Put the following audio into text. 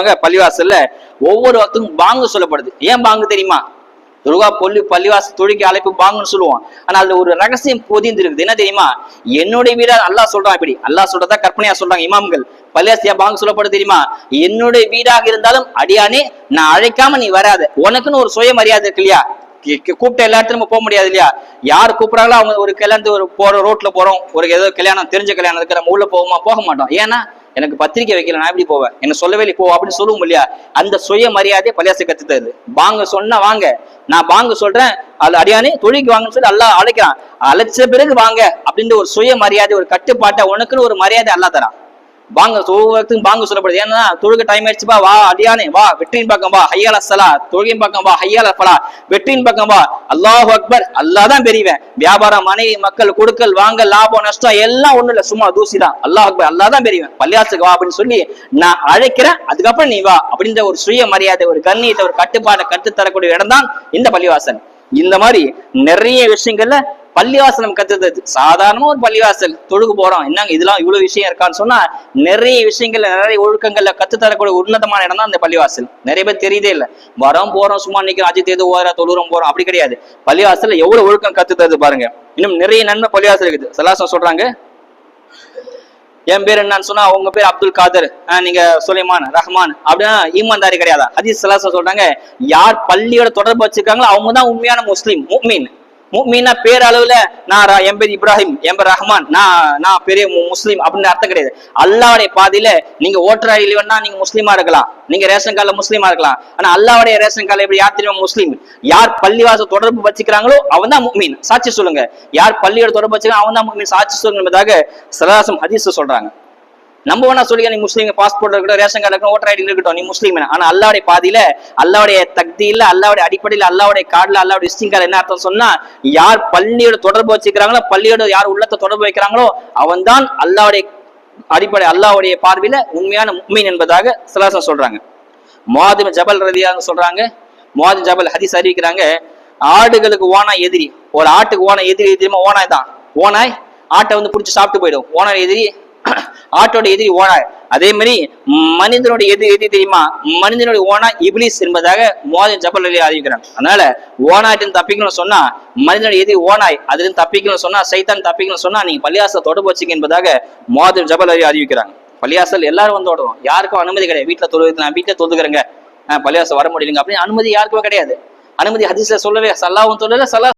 பார்ப்பாங்க பள்ளிவாசல்ல ஒவ்வொரு வக்துக்கும் பாங்கு சொல்லப்படுது. ஏன் பாங்கு தெரியுமா? துர்கா பள்ளிவாசல் தொழுகை அழைப்பு பாங்குன்னு சொல்லுவோம். ஆனா அதுல ஒரு ரகசியம் பொதிந்து இருக்குது. என்ன தெரியுமா? என்னுடைய வீடா அல்லாஹ் சொல்றான். இப்படி அல்லாஹ் சொல்றதா கற்பனையா சொல்றாங்க இமாம்கள். பள்ளிவாசல் பாங்கு சொல்லப்படுது தெரியுமா? என்னுடைய வீடாக இருந்தாலும் அடியானே நான் அழைக்காம நீ வராத. உனக்குன்னு ஒரு சுயமரியாதை இருக்கு இல்லையா? கூப்பிட்ட எல்லா இடத்துல நம்ம போக முடியாது இல்லையா? யார் கூப்பிடாங்களோ அவங்க ஒரு கல்யாணத்துக்கு ஒரு போற ரோட்ல போறோம், ஒரு ஏதோ கல்யாணம் தெரிஞ்ச கல்யாணம் இருக்கிற நம்ம உள்ள போவோமா? போக மாட்டோம். ஏன்னா எனக்கு பத்திரிக்கை வைக்கல, நான் எப்படி போவேன், என்ன சொல்லவே இல்லை போ அப்படின்னு சொல்லுவோம் இல்லையா? அந்த சுய மரியாதையை பள்ளிவாசல் கத்து தருது. பாங்க சொன்னா வாங்க, நான் பாங்க சொல்றேன், அது அடியானே தொழிலுக்கு வாங்கன்னு சொல்லி அல்லாஹ் அழைக்கிறான். அழைச்ச பிறகு வாங்க அப்படின்ற ஒரு சுய மரியாதை, ஒரு கட்டுப்பாட்டை, உனக்குன்னு ஒரு மரியாதை அல்லாஹ் தரான். பாங்க ஒவ்வொருத்துக்கும் பாங்கு சொல்லப்படுது. ஏன்னா தொழுகை டைம் ஆயிடுச்சுப்பா, வா அடியானே வா, வெற்றியின் பக்கம் வா, ஹையால சலா, தொழுகையின் பக்கம் வா, ஹையால பலா, வெற்றியின் பக்கம் வா, அல்லாஹு அக்பர், அல்லாஹ் தான் பெரியவன். வியாபாரம், மனைவி, மக்கள், கொடுக்கல் வாங்கல், லாபம் நஷ்டம் எல்லாம் ஒண்ணு இல்ல, சும்மா தூசி தான். அல்லாஹ் அக்பர், அல்லாஹ் தான் பெரியவன். பள்ளிவாசலுக்கு வா அப்படின்னு சொல்லி நான் அழைக்கிறேன், அதுக்கப்புறம் நீ வா அப்படின்ற ஒரு சுய மரியாதை, ஒரு கண்ணியத்தை, ஒரு கட்டுப்பாட்டை கற்றுத்தரக்கூடிய இடம் தான் இந்த பள்ளிவாசல். இந்த மாதிரி நிறைய விஷயங்கள்ல பள்ளிவாசல் நம்ம கத்துறது. சாதாரணமா ஒரு பள்ளிவாசல் தொழுகு போறோம், என்னங்க இதெல்லாம் இவ்வளவு விஷயம் இருக்கான்னு சொன்னா நிறைய விஷயங்கள்ல, நிறைய ஒழுக்கங்கள்ல கத்துத்தரக்கூடிய உன்னதமான இடம் தான் இந்த பள்ளிவாசல். நிறைய பேர் தெரியுதே இல்லை, வரோம் போறோம் சும்மா நிக்கிறோம், அஜித் எது ஓர தொழுறோம் போறோம், அப்படி கிடையாது. பள்ளிவாசல்ல எவ்வளவு ஒழுக்கம் கத்துத்தருது பாருங்க. இன்னும் நிறைய நன்மை பள்ளிவாசல் இருக்குது. சலாசம் சொல்றாங்க, என் பேர் என்னன்னு சொன்னா உங்க பேர் அப்துல் காதர், நீங்க சுலைமான் ரஹ்மான் அப்படின்னா ஈமான்தாரி கிடையாதா? ஹதீஸ் சலாசம் சொல்றாங்க, யார் பள்ளியோட தொடர்பு வச்சிருக்காங்களோ அவங்க தான் உண்மையான முஸ்லீம், முஃமின். முஃமின்னா பேரளவுல நான் என் பேர் இப்ராஹிம், என் பேர் ரஹ்மான், நான் பெரிய முஸ்லீம் அப்படின்னு அர்த்தம் கிடையாது. அல்லாவுடைய பாதையில நீங்க ஓட்டரா இல்லைன்னா நீங்க முஸ்லீமா இருக்கலாம், நீங்க ரேஷன் கார்டுல முஸ்லீமா இருக்கலாம். ஆனா அல்லாவுடைய ரேஷன் கார்டுல எப்படி யார் தெரியுமா முஸ்லீம்? யார் பள்ளிவாசல் தொடர்பு வச்சுக்கிறாங்களோ அவன் தான் முஃமின். சாட்சி சொல்லுங்க, யார் பள்ளியோட தொடர்பு வச்சுக்கிறாங்க அவன் தான் முஃமின், சாட்சி சொல்லுங்க என்பதாக சலாசம் ஹதீஸ் சொல்றாங்க. நம்ம வேணா சொல்லிக்க, நீ முஸ்லீம், பாஸ்போர்ட் இருக்கட்டும், ரேஷன் கார்டு இருக்கட்டும், ஓட்டர் ஐடி இருக்கட்டும், நீ முஸ்லீம். ஆனா அல்லாவுடைய பாதியில, அல்லாவுடைய தக்தியில, அல்லாவுடைய அடிப்படையில், அல்லாவுடைய கார்டுல, அல்லாவுடைய விசிட்டிங் கார்டு என்ன அர்த்தம் சொன்னா, யார் பள்ளியோட தொடர்பு வச்சுக்கிறாங்களோ, பள்ளியோட யார் உள்ளத்தை தொடர்பு வைக்கிறாங்களோ அவன் தான் அல்லாவுடைய அடிப்படை, அல்லாவுடைய பார்வையில உண்மையான முஃமின் என்பதாக சலாசம் சொல்றாங்க. முஆத் பின் ஜபல் ரலியல்லாஹு சொல்றாங்க, முஆத் பின் ஜபல் ஹதீஸ் அறிவிக்கிறாங்க, ஆடுகளுக்கு ஓனாய் எதிரி, ஒரு ஆட்டுக்கு ஓனாய் எதிரி தெரியுமா? ஓனாய் தான். ஓனாய் ஆட்டை வந்து பிடிச்சி சாப்பிட்டு போயிடும். ஓனாய் எதிரி, ஆட்டோட எதிரி ஓனாய். அதே மாதிரி மனிதனுடைய எதிரி தெரியுமா? மனிதனுடைய ஓனாய் இப்லீஸ் என்பதாக முஆத் பின் ஜபல் ரலியல்லாஹு அறிவிக்கிறாங்க. அதனால ஓனாய்ட்டு தப்பிக்கணும்னு சொன்னா, மனிதனுடைய எதிரி ஓனாய், அதுல இருந்து தப்பிக்கணும்னு சொன்னா, சைத்தான் தப்பிக்கணும்னு சொன்னா நீங்க பள்ளிவாசல் தொடர்பு வச்சுங்க என்பதாக முஆத் பின் ஜபல் ரலியல்லாஹு அறிவிக்கிறாங்க. பள்ளிவாசல் எல்லாரும் வந்து ஓடுவோம், யாருக்கும் அனுமதி கிடையாது. வீட்டுல தொழுது, நான் வீட்டுல தொழுதுக்கிறேங்க, பள்ளிவாசல் வர முடியலங்க அப்படின்னு அனுமதி யாருக்குமே கிடையாது. அனுமதி ஹதீஸ்ல சொல்லவே, சல்லாவும் சொல்லல, சல்லா